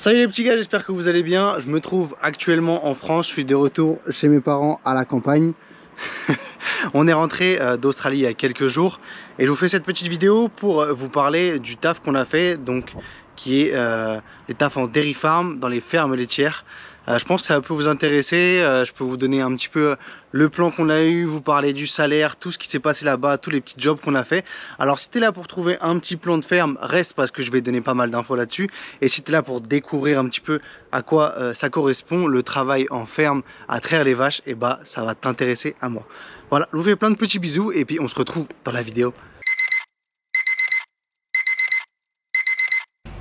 Salut les petits gars, j'espère que vous allez bien. Je me trouve actuellement en France, je suis de retour chez mes parents à la campagne. On est rentré d'Australie il y a quelques jours et je vous fais cette petite vidéo pour vous parler du taf qu'on a fait, donc qui est les tafs en dairy farm, dans les fermes laitières. Je pense que ça peut vous intéresser, je peux vous donner un petit peu le plan qu'on a eu, vous parler du salaire, tout ce qui s'est passé là-bas, tous les petits jobs qu'on a fait. Alors si tu es là pour trouver un petit plan de ferme, reste parce que je vais donner pas mal d'infos là-dessus. Et si tu es là pour découvrir un petit peu à quoi ça correspond, le travail en ferme, à traire les vaches, et bah ça va t'intéresser à moi. Voilà, je vous fais plein de petits bisous et puis on se retrouve dans la vidéo.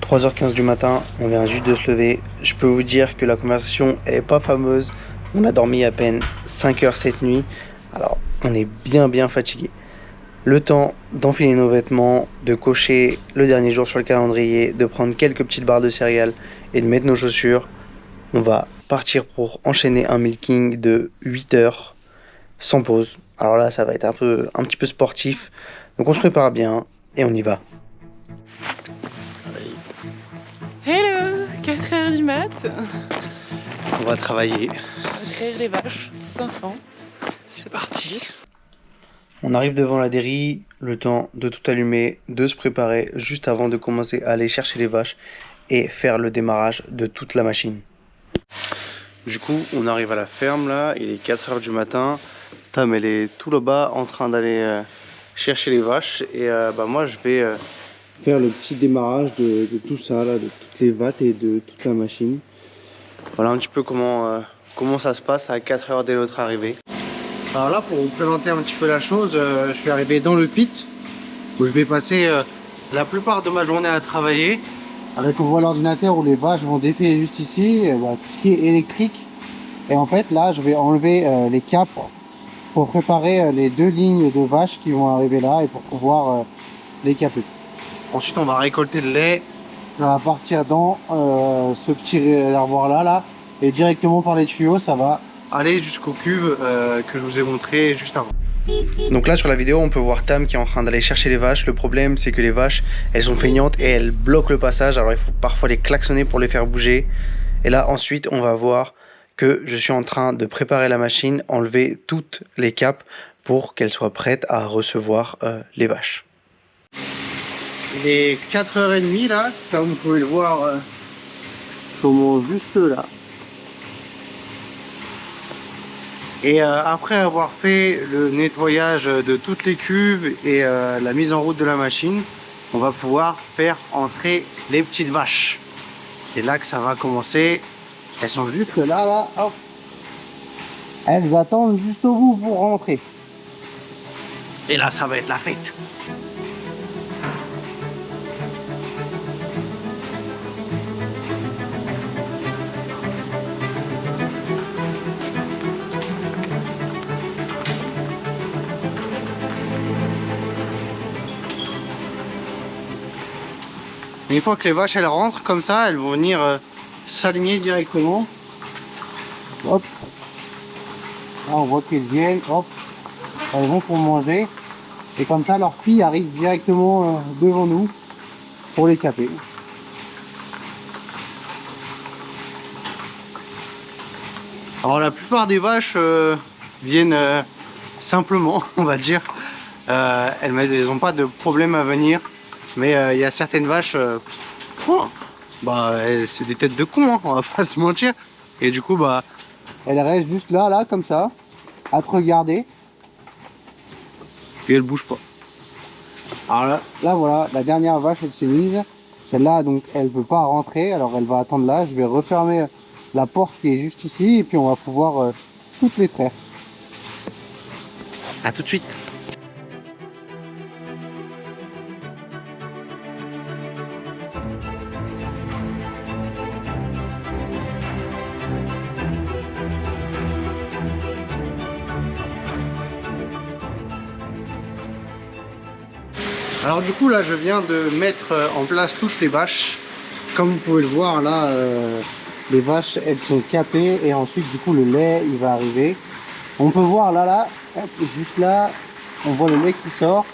3h15 du matin, on vient juste de se lever. Je peux vous dire que la conversation elle est pas fameuse. On a dormi à peine 5 heures cette nuit. Alors on est bien fatigué. Le temps d'enfiler nos vêtements, de cocher le dernier jour sur le calendrier, de prendre quelques petites barres de céréales et de mettre nos chaussures. On va partir pour enchaîner un milking de 8 heures sans pause. Alors là ça va être un petit peu sportif. Donc on se prépare bien et on y va. Hello, 4h du mat. On va travailler. Traire les vaches, 500. C'est parti. On arrive devant la dairy, le temps de tout allumer, de se préparer juste avant de commencer à aller chercher les vaches et faire le démarrage de toute la machine. Du coup, on arrive à la ferme là, il est 4h du matin. Tam, elle est tout là-bas en train d'aller chercher les vaches et moi je vais faire le petit démarrage de tout ça là, de toutes les vattes et de toute la machine. Voilà un petit peu comment ça se passe à 4h dès notre arrivée. Alors là, pour vous présenter un petit peu la chose, je suis arrivé dans le pit où je vais passer la plupart de ma journée à travailler. Avec on voit l'ordinateur où les vaches vont défiler juste ici, tout ce qui est électrique. Et en fait là, je vais enlever les caps pour préparer les 2 lignes de vaches qui vont arriver là et pour pouvoir les caper. Ensuite, on va récolter le lait. Ça va partir dans ce petit réservoir là et directement par les tuyaux, ça va aller jusqu'aux cuves que je vous ai montré juste avant. Donc là sur la vidéo on peut voir Tam qui est en train d'aller chercher les vaches. Le problème c'est que les vaches elles sont feignantes et elles bloquent le passage, alors il faut parfois les klaxonner pour les faire bouger. Et là ensuite on va voir que je suis en train de préparer la machine, enlever toutes les capes pour qu'elles soient prêtes à recevoir les vaches. Il est 4h30 là, comme vous pouvez le voir, juste là. Et après avoir fait le nettoyage de toutes les cuves et la mise en route de la machine, on va pouvoir faire entrer les petites vaches. C'est là que ça va commencer. Elles sont juste là, hop. Elles attendent juste au bout pour rentrer. Et là, ça va être la fête. Une fois que les vaches elles rentrent comme ça, elles vont venir s'aligner directement. Hop. Là on voit qu'elles viennent, hop. Elles vont pour manger. Et comme ça leur pie arrive directement devant nous pour les caper. Alors la plupart des vaches viennent simplement, on va dire. Elles n'ont pas de problème à venir. Mais il y a certaines vaches, c'est des têtes de con, hein, on va pas se mentir. Et du coup, elles restent juste là, comme ça, à te regarder. Et elles bougent pas. Alors là voilà, la dernière vache, elle s'est mise. Celle-là, donc, elle peut pas rentrer, alors elle va attendre là. Je vais refermer la porte qui est juste ici, et puis on va pouvoir toutes les traire. À tout de suite. Alors du coup là je viens de mettre en place toutes les vaches. Comme vous pouvez le voir là, les vaches elles sont capées et ensuite du coup le lait il va arriver. On peut voir là, hop, juste là, on voit le lait qui sort.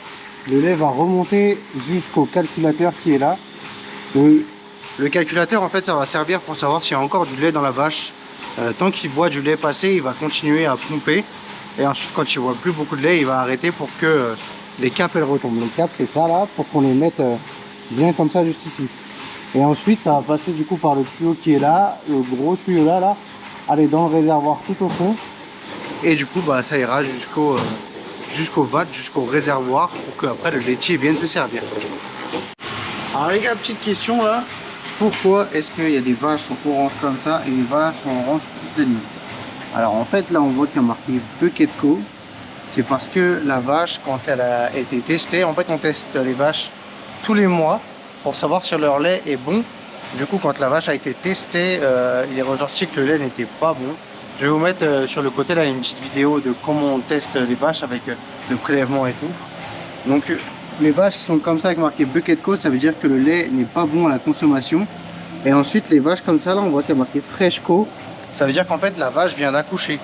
Le lait va remonter jusqu'au calculateur qui est là. Le calculateur en fait ça va servir pour savoir s'il y a encore du lait dans la vache. Tant qu'il voit du lait passer, il va continuer à pomper. Et ensuite quand il voit plus beaucoup de lait, il va arrêter pour que les capes elles retombent. Les capes c'est ça là, pour qu'on les mette bien comme ça juste ici. Et ensuite ça va passer du coup par le tuyau qui est là, le gros tuyau là, aller dans le réservoir tout au fond. Et du coup bah ça ira jusqu'au vat, jusqu'au réservoir pour qu'après le laitier vienne se servir. Alors les gars, petite question là, pourquoi est-ce qu'il y a des vaches en orange comme ça et des vaches en orange toute la nuit? Alors en fait là on voit qu'il y a marqué Bucket Co. C'est parce que la vache quand elle a été testée, en fait on teste les vaches tous les mois pour savoir si leur lait est bon. Du coup quand la vache a été testée, il est ressorti que le lait n'était pas bon. Je vais vous mettre sur le côté là une petite vidéo de comment on teste les vaches avec le prélèvement et tout. Donc les vaches qui sont comme ça avec marqué Bucket Co, ça veut dire que le lait n'est pas bon à la consommation. Et ensuite les vaches comme ça là on voit qu'il y a marqué Fresh Co, ça veut dire qu'en fait la vache vient d'accoucher.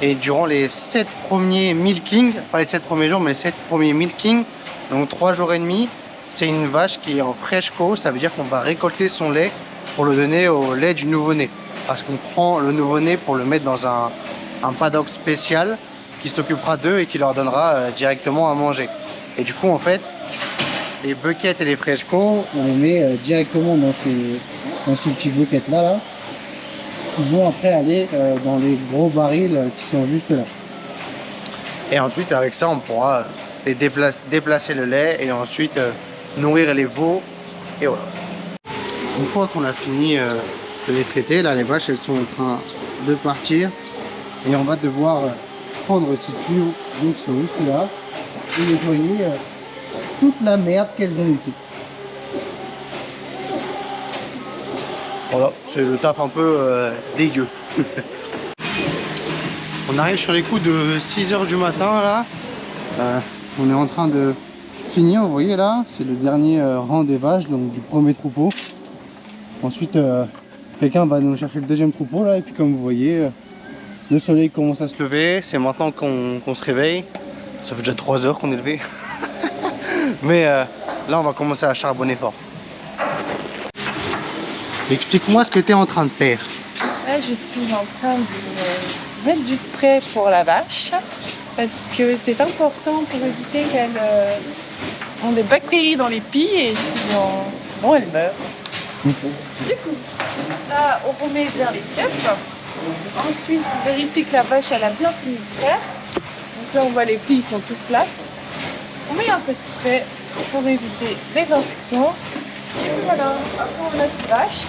Et durant les 7 premiers milking, pas les 7 premiers jours mais les 7 premiers milking, donc 3 jours et demi, c'est une vache qui est en Fresh Co, ça veut dire qu'on va récolter son lait pour le donner au lait du nouveau-né. Parce qu'on prend le nouveau-né pour le mettre dans un paddock spécial qui s'occupera d'eux et qui leur donnera directement à manger. Et du coup en fait les buckets et les Fresh Co, on les met directement dans ces petits buckets là qui vont après aller dans les gros barils qui sont juste là. Et ensuite avec ça on pourra les déplacer le lait et ensuite nourrir les veaux et voilà. Une fois qu'on a fini de les traiter, là les vaches elles sont en train de partir et on va devoir prendre ces tuyaux qui sont juste là et nettoyer toute la merde qu'elles ont laissée. Voilà, c'est le taf un peu dégueu. On arrive sur les coups de 6 h du matin là. On est en train de finir, vous voyez là, c'est le dernier rang des vaches, donc du premier troupeau. Ensuite, quelqu'un va nous chercher le deuxième troupeau là, et puis comme vous voyez, le soleil commence à se lever. C'est maintenant qu'on se réveille. Ça fait déjà 3 heures qu'on est levé. Mais là, on va commencer à charbonner fort. Explique-moi ce que tu es en train de faire. Là, je suis en train de mettre du spray pour la vache parce que c'est important pour éviter qu'elle ait des bactéries dans les pies et sinon elle meurt. Du coup, là, on remet vers les capes. Ensuite, on vérifie que la vache elle a bien fini de faire. Donc là, on voit les plis sont toutes plates. On met un peu de spray pour éviter les infections. Et voilà, après on a une vache.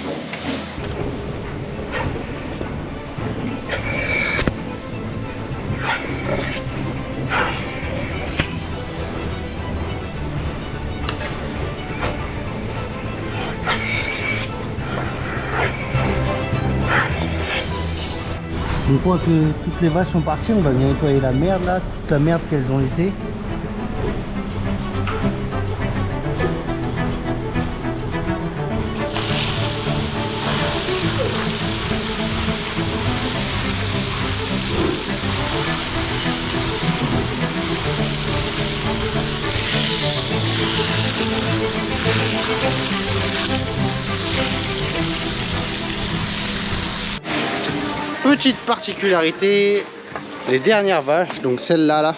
Une fois que toutes les vaches sont parties, on va bien nettoyer la merde là, toute la merde qu'elles ont laissée. Petite particularité, les dernières vaches, donc celle-là, là,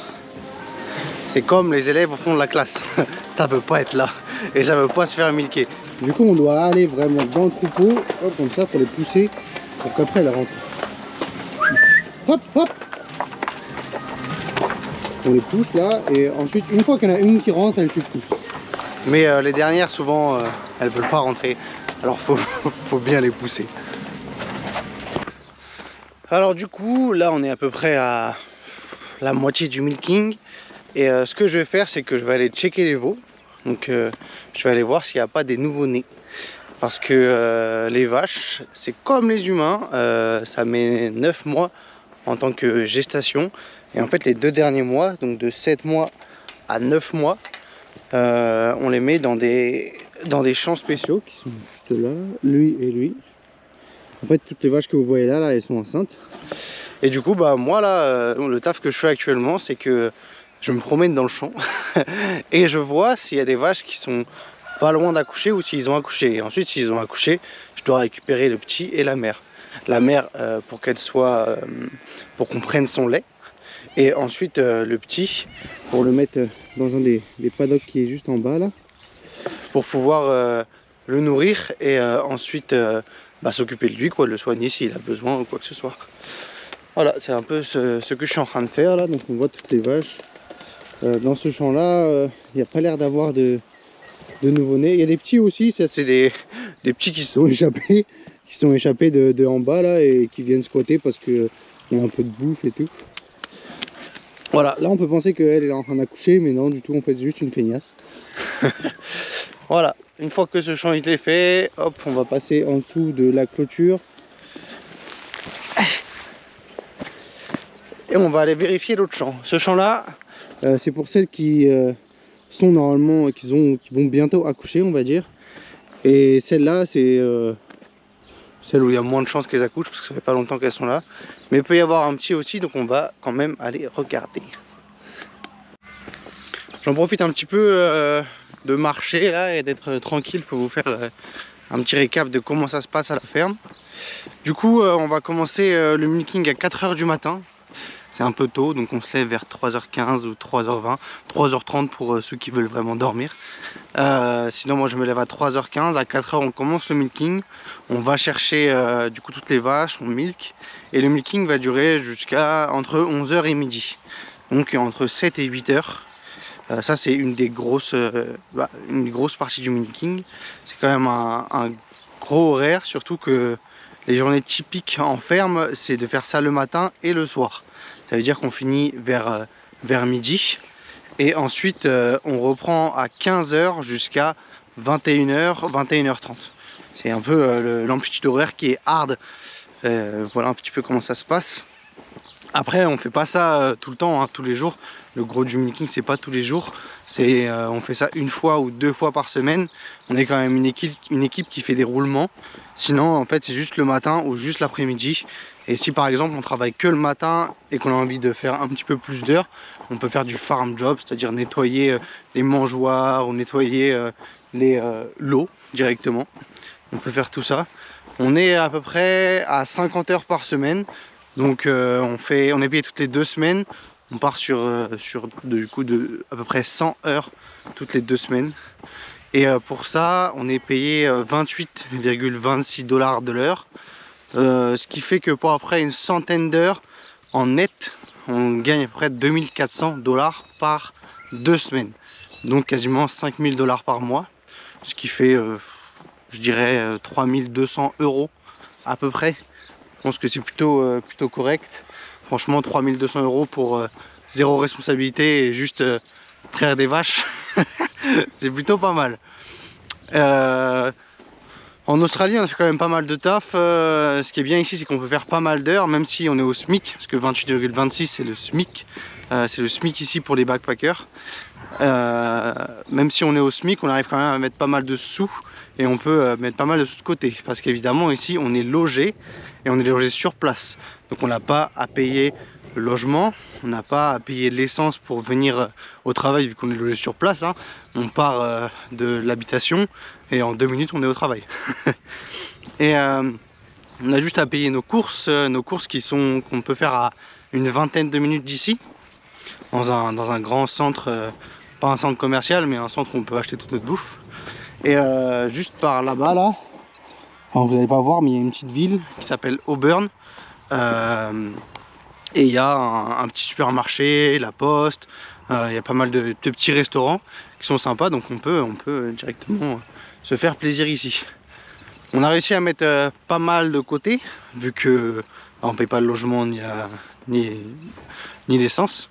c'est comme les élèves au fond de la classe. Ça veut pas être là et ça veut pas se faire milquer. Du coup, on doit aller vraiment dans le troupeau, hop, comme ça, pour les pousser, pour qu'après elles rentrent. Hop, hop. On les pousse là, et ensuite, une fois qu'il y en a une qui rentre, elles suivent tous. Mais les dernières, souvent, elles veulent pas rentrer. Alors, faut bien les pousser. Alors du coup, là on est à peu près à la moitié du milking. Et ce que je vais faire, c'est que je vais aller checker les veaux. Donc je vais aller voir s'il n'y a pas des nouveaux-nés. Parce que les vaches, c'est comme les humains, ça met 9 mois en tant que gestation. Et en fait les 2 derniers mois, donc de 7 mois à 9 mois, on les met dans des champs spéciaux qui sont juste là, lui et lui. En fait, toutes les vaches que vous voyez là, elles sont enceintes. Et du coup, bah moi là, le taf que je fais actuellement, c'est que je me promène dans le champ et je vois s'il y a des vaches qui sont pas loin d'accoucher ou s'ils ont accouché. Et ensuite, s'ils ont accouché, je dois récupérer le petit et la mère. La mère pour qu'elle soit, pour qu'on prenne son lait. Et ensuite le petit pour le mettre dans un des paddocks qui est juste en bas là. Pour pouvoir le nourrir et ensuite s'occuper de lui, quoi, le soigner s'il a besoin ou quoi que ce soit. Voilà, c'est un peu ce que je suis en train de faire là. Donc on voit toutes les vaches. Dans ce champ là, il n'y a pas l'air d'avoir de nouveau-nés. Il y a des petits aussi, ça c'est des petits qui sont échappés. Qui sont échappés de en bas là et qui viennent squatter parce qu'il y a un peu de bouffe et tout. Voilà, là on peut penser qu'elle est en train d'accoucher, mais non du tout, en fait juste une feignasse. Voilà, une fois que ce champ il est fait, hop, on va passer en dessous de la clôture. Et on va aller vérifier l'autre champ. Ce champ là, c'est pour celles qui sont normalement, qui vont bientôt accoucher, on va dire. Et celle-là, c'est celle où il y a moins de chances qu'elles accouchent parce que ça fait pas longtemps qu'elles sont là. Mais il peut y avoir un petit aussi, donc on va quand même aller regarder. J'en profite un petit peu de marcher là et d'être tranquille pour vous faire un petit récap de comment ça se passe à la ferme. Du coup, on va commencer le milking à 4 h du matin. C'est un peu tôt, donc on se lève vers 3h15 ou 3h20, 3h30 pour ceux qui veulent vraiment dormir. Sinon moi je me lève à 3h15, à 4h on commence le milking. On va chercher du coup toutes les vaches, on milk. Et le milking va durer jusqu'à entre 11h et midi. Donc entre 7 et 8h. Ça c'est une des grosses, une grosse partie du milking. C'est quand même un gros horaire, surtout que les journées typiques en ferme c'est de faire ça le matin et le soir. Ça veut dire qu'on finit vers midi et ensuite on reprend à 15 h jusqu'à 21h, 21h30. C'est un peu l'amplitude horaire qui est hard. Voilà un petit peu comment ça se passe. Après on fait pas ça tout le temps, hein, tous les jours. Le gros du milking c'est pas tous les jours. On fait ça une fois ou deux fois par semaine. On est quand même une équipe qui fait des roulements. Sinon en fait c'est juste le matin ou juste l'après-midi. Et si par exemple on travaille que le matin et qu'on a envie de faire un petit peu plus d'heures, on peut faire du farm job, c'est-à-dire nettoyer les mangeoires ou nettoyer l'eau directement. On peut faire tout ça. On est à peu près à 50 heures par semaine. Donc on est payé toutes les 2 semaines. On part sur du coup à peu près 100 heures toutes les 2 semaines. Et pour ça on est payé 28,26 $ de l'heure. Ce qui fait que pour après une centaine d'heures en net, on gagne à peu près 2400 $ par 2 semaines. Donc quasiment 5000 $ par mois. Ce qui fait, je dirais, 3200 € à peu près. Je pense que c'est plutôt correct. Franchement, 3200 € pour zéro responsabilité et juste traire des vaches, c'est plutôt pas mal. En Australie on fait quand même pas mal de taf. Ce qui est bien ici c'est qu'on peut faire pas mal d'heures même si on est au SMIC, parce que 28,26 c'est le SMIC. C'est le SMIC ici pour les backpackers. Même si on est au SMIC on arrive quand même à mettre pas mal de sous. Et on peut mettre pas mal de sous de côté. Parce qu'évidemment ici on est logé. Et on est logé sur place. Donc on n'a pas à payer le logement. On n'a pas à payer l'essence pour venir au travail vu qu'on est logé sur place, hein. On part de l'habitation et en 2 minutes on est au travail. Et on a juste à payer nos courses qu'on peut faire à une vingtaine de minutes d'ici, dans un grand centre, pas un centre commercial mais un centre où on peut acheter toute notre bouffe. Et juste par là-bas là, enfin, vous n'allez pas voir mais il y a une petite ville qui s'appelle Auburn. Et il y a un petit supermarché, la poste, il y a pas mal de petits restaurants qui sont sympas, donc on peut directement se faire plaisir ici. On a réussi à mettre pas mal de côté, vu que on paye pas le logement ni l'essence.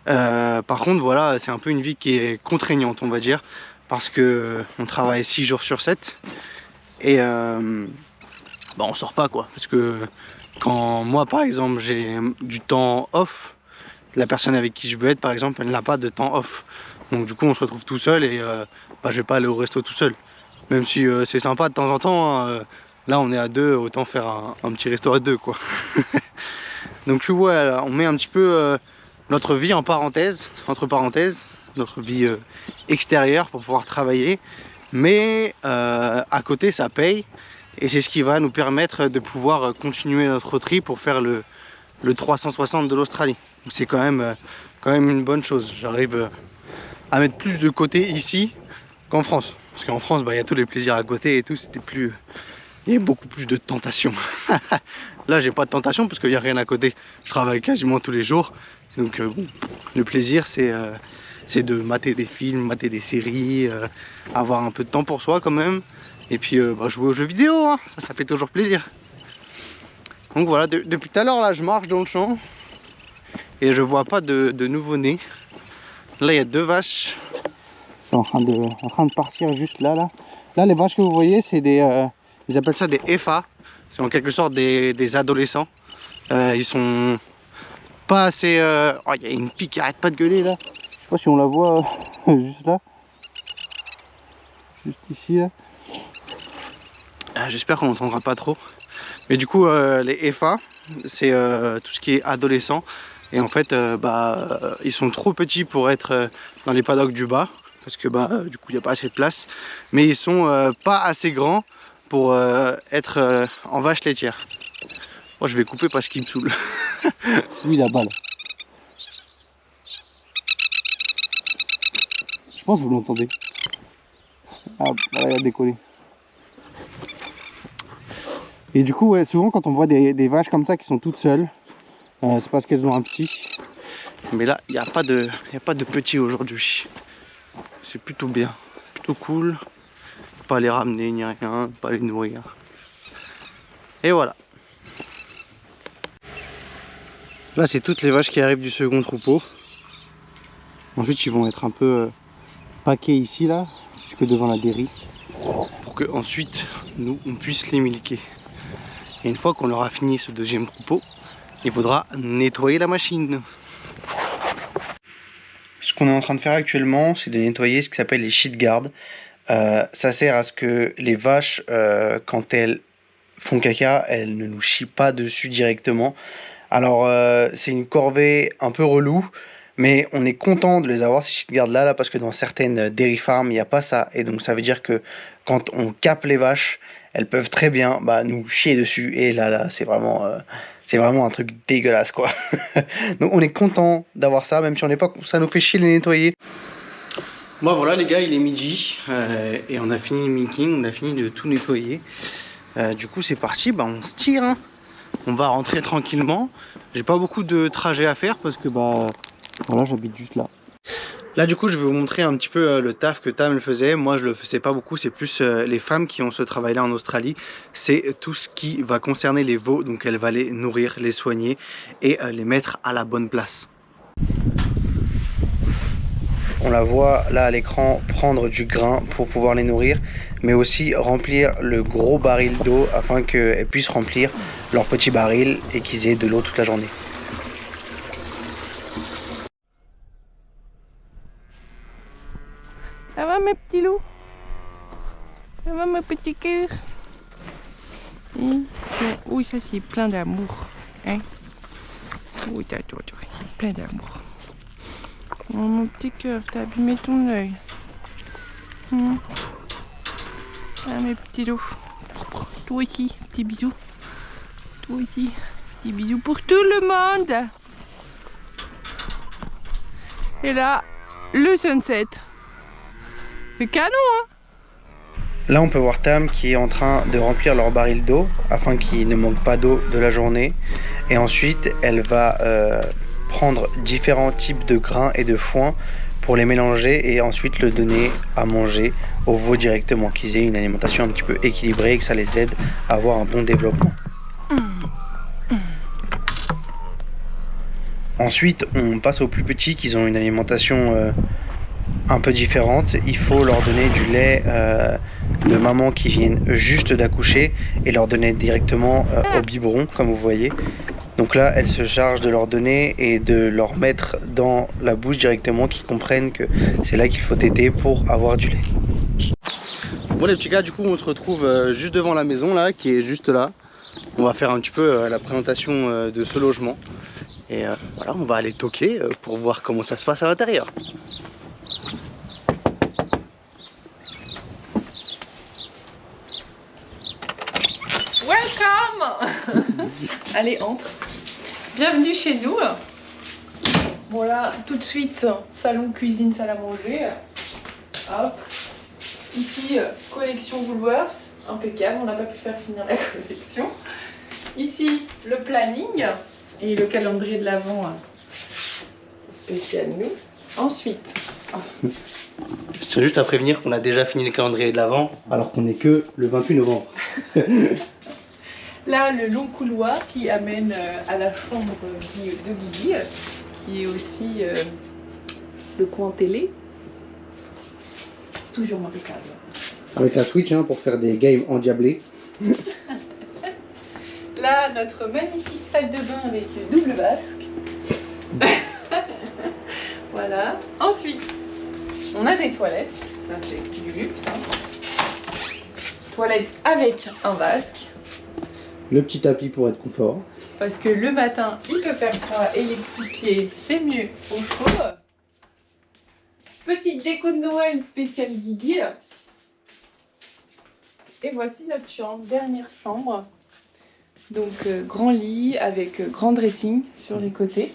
Par contre voilà, c'est un peu une vie qui est contraignante on va dire, parce que on travaille 6 jours sur 7 et on sort pas quoi, parce que quand moi par exemple j'ai du temps off, la personne avec qui je veux être par exemple elle n'a pas de temps off, donc du coup on se retrouve tout seul et je vais pas aller au resto tout seul, même si c'est sympa de temps en temps, hein, là on est à 2, autant faire un petit resto à 2 quoi. Donc tu vois on met un petit peu notre vie en parenthèse, entre parenthèses, notre vie extérieure pour pouvoir travailler, mais à côté ça paye et c'est ce qui va nous permettre de pouvoir continuer notre trip pour faire le 360 de l'Australie. C'est quand même une bonne chose. J'arrive à mettre plus de côté ici qu'en France, parce qu'en France il y a tous les plaisirs à côté et tout, c'était plus, il y a beaucoup plus de tentations. Là j'ai pas de tentation parce qu'il n'y a rien à côté, je travaille quasiment tous les jours, donc bon, le plaisir c'est de mater des films, mater des séries, avoir un peu de temps pour soi quand même, et puis jouer aux jeux vidéo, hein. Ça fait toujours plaisir. Donc voilà, depuis tout à l'heure là je marche dans le champ et je vois pas de nouveau-nés. Là il y a 2 vaches qui sont en train de partir juste là. Là les vaches que vous voyez c'est des, ils appellent ça des EFA, c'est en quelque sorte des adolescents. Ils sont pas assez... Oh, il y a une pique qui arrête pas de gueuler là. Je sais pas si on la voit juste là. Juste ici là. J'espère qu'on n'entendra pas trop. Mais du coup les EFA c'est tout ce qui est adolescent. Et en fait ils sont trop petits pour être dans les paddocks du bas. Parce que du coup il n'y a pas assez de place. Mais ils sont pas assez grands pour être en vache laitière. Moi je vais couper parce qu'il me saoule. Lui la balle. Je pense que vous l'entendez. Ah voilà, il a décollé. Et du coup ouais, souvent quand on voit des vaches comme ça qui sont toutes seules, c'est parce qu'elles ont un petit. Mais là il n'y a pas de petit aujourd'hui. C'est plutôt bien, plutôt cool. Pas les ramener ni rien, pas les nourrir. Et voilà. Là c'est toutes les vaches qui arrivent du second troupeau. Ensuite ils vont être un peu paquets ici là, jusque devant la dairy. Pour que ensuite nous on puisse les milquer. Et une fois qu'on aura fini ce deuxième troupeau, il faudra nettoyer la machine. Ce qu'on est en train de faire actuellement, c'est de nettoyer ce qui s'appelle les shit guards. Ça sert à ce que les vaches, quand elles font caca, elles ne nous chient pas dessus directement. Alors c'est une corvée un peu relou, mais on est content de les avoir ces shit guards là parce que dans certaines dairy farms il n'y a pas ça, et donc ça veut dire que quand on capte les vaches, elles peuvent très bien nous chier dessus, et là c'est vraiment un truc dégueulasse quoi. Donc on est content d'avoir ça, même si on n'est pas, ça nous fait chier de les nettoyer. Bon voilà les gars, il est midi et on a fini le milking, on a fini de tout nettoyer. Du coup c'est parti, on se tire, hein. On va rentrer tranquillement. J'ai pas beaucoup de trajet à faire parce que voilà, j'habite juste là. Là du coup je vais vous montrer un petit peu le taf que Tam le faisait. Moi je le faisais pas beaucoup, c'est plus les femmes qui ont ce travail là en Australie. C'est tout ce qui va concerner les veaux, donc elle va les nourrir, les soigner et les mettre à la bonne place. On la voit là à l'écran prendre du grain pour pouvoir les nourrir, mais aussi remplir le gros baril d'eau afin qu'elles puissent remplir leur petit baril et qu'ils aient de l'eau toute la journée. Ça va mes petits loups? Ça va mes petits cœurs? Oui, ça c'est plein d'amour. Hein? Oui, c'est plein d'amour. Oh mon petit cœur, t'as abîmé ton œil. Ah mes petits loups. Toi aussi, petit bisou. Toi aussi, petit bisou pour tout le monde. Et là, le sunset. C'est canon, hein? Là on peut voir Tam qui est en train de remplir leur baril d'eau afin qu'il ne manque pas d'eau de la journée. Et ensuite elle va prendre différents types de grains et de foin pour les mélanger et ensuite le donner à manger aux veaux directement, qu'ils aient une alimentation un petit peu équilibrée et que ça les aide à avoir un bon développement. Ensuite on passe aux plus petits qui ont une alimentation un peu différente. Il faut leur donner du lait de maman qui viennent juste d'accoucher et leur donner directement au biberon comme vous voyez. Donc là elle se charge de leur donner et de leur mettre dans la bouche directement, qu'ils comprennent que c'est là qu'il faut téter pour avoir du lait. Bon les petits gars, du coup on se retrouve juste devant la maison là, qui est juste là. On va faire un petit peu la présentation de ce logement et voilà, on va aller toquer pour voir comment ça se passe à l'intérieur. Allez, entre. Bienvenue chez nous. Voilà, tout de suite, salon, cuisine, salle à manger. Hop. Ici, collection Woolworths. Impeccable, on n'a pas pu faire finir la collection. Ici, le planning et le calendrier de l'Avent spécial nous. Ensuite... Je tiens juste à prévenir qu'on a déjà fini le calendrier de l'Avent, alors qu'on n'est que le 28 novembre. Là, le long couloir qui amène à la chambre de Guigui, qui est aussi le coin télé. Toujours impeccable. Avec la Switch hein, pour faire des games endiablés. Là, notre magnifique salle de bain avec double vasque. Voilà. Ensuite, on a des toilettes. Ça, c'est du luxe. Hein. Toilette avec un vasque. Le petit tapis pour être confort. Parce que le matin, il peut faire froid et les petits pieds, c'est mieux au chaud. Petite déco de Noël spéciale Guigui. Et voici notre chambre, dernière chambre. Donc grand lit avec grand dressing sur les côtés.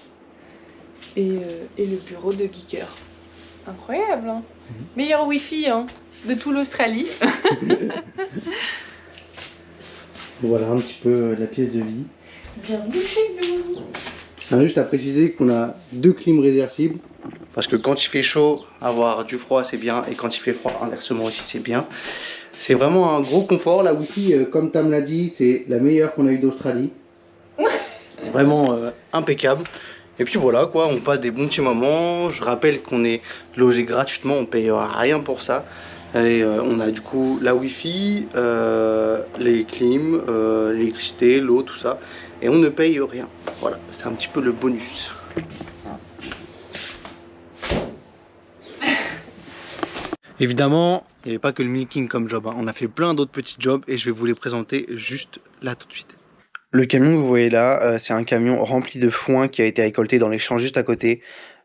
Et le bureau de Geeker. Incroyable, hein. Meilleur Wi-Fi hein, de toute l'Australie. Voilà un petit peu la pièce de vie. Bienvenue chez nous. Juste à préciser qu'on a 2 clims réversibles. Parce que quand il fait chaud, avoir du froid c'est bien. Et quand il fait froid, inversement aussi c'est bien. C'est vraiment un gros confort. La Wi-Fi, comme Tam l'a dit, c'est la meilleure qu'on a eue d'Australie. Vraiment impeccable. Et puis voilà quoi, on passe des bons petits moments. Je rappelle qu'on est logé gratuitement, on paye rien pour ça. Et on a du coup la Wi-Fi, les clims, l'électricité, l'eau, tout ça. Et on ne paye rien. Voilà, c'est un petit peu le bonus. Évidemment, il n'y avait pas que le milking comme job. Hein. On a fait plein d'autres petits jobs et je vais vous les présenter juste là tout de suite. Le camion que vous voyez là, c'est un camion rempli de foin qui a été récolté dans les champs juste à côté.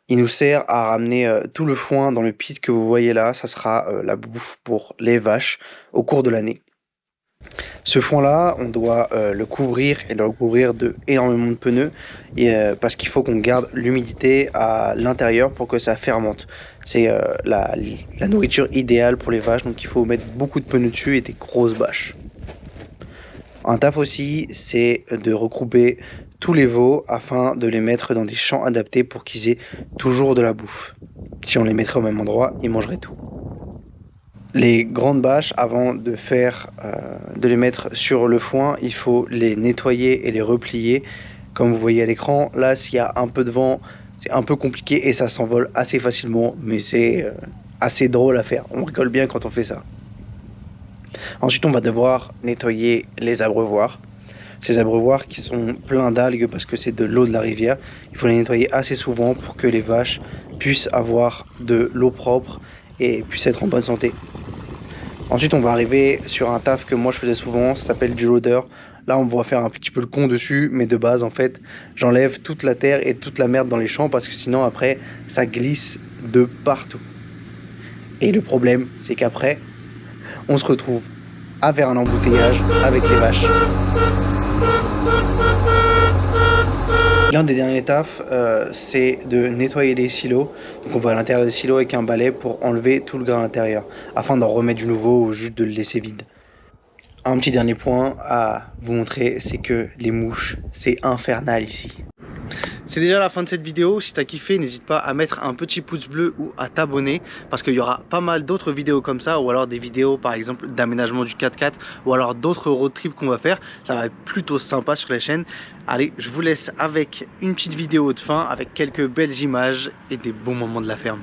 Il nous sert à ramener tout le foin dans le pit que vous voyez là. Ça sera la bouffe pour les vaches au cours de l'année. Ce foin-là, on doit le couvrir et le recouvrir de énormément de pneus parce qu'il faut qu'on garde l'humidité à l'intérieur pour que ça fermente. C'est la nourriture idéale pour les vaches, donc il faut mettre beaucoup de pneus dessus et des grosses bâches. Un taf aussi, c'est de regrouper tous les veaux afin de les mettre dans des champs adaptés pour qu'ils aient toujours de la bouffe. Si on les mettrait au même endroit, ils mangeraient tout. Les grandes bâches, avant de les mettre sur le foin, il faut les nettoyer et les replier. Comme vous voyez à l'écran, là s'il y a un peu de vent, c'est un peu compliqué et ça s'envole assez facilement, mais c'est assez drôle à faire. On rigole bien quand on fait ça. Ensuite, on va devoir nettoyer les abreuvoirs. Ces abreuvoirs qui sont pleins d'algues parce que c'est de l'eau de la rivière. Il faut les nettoyer assez souvent pour que les vaches puissent avoir de l'eau propre et puissent être en bonne santé. Ensuite, on va arriver sur un taf que moi je faisais souvent, ça s'appelle du loader. Là, on me voit faire un petit peu le con dessus, mais de base, en fait, j'enlève toute la terre et toute la merde dans les champs parce que sinon, après, ça glisse de partout. Et le problème, c'est qu'après, on se retrouve à faire un embouteillage avec les vaches. L'un des derniers tafs, c'est de nettoyer les silos. Donc on va à l'intérieur des silos avec un balai pour enlever tout le grain à l'intérieur, afin d'en remettre du nouveau ou juste de le laisser vide. Un petit dernier point à vous montrer, c'est que les mouches, c'est infernal ici. C'est déjà la fin de cette vidéo. Si t'as kiffé, n'hésite pas à mettre un petit pouce bleu ou à t'abonner parce qu'il y aura pas mal d'autres vidéos comme ça, ou alors des vidéos par exemple d'aménagement du 4x4 ou alors d'autres road trips qu'on va faire. Ça va être plutôt sympa sur la chaîne. Allez, je vous laisse avec une petite vidéo de fin avec quelques belles images et des bons moments de la ferme.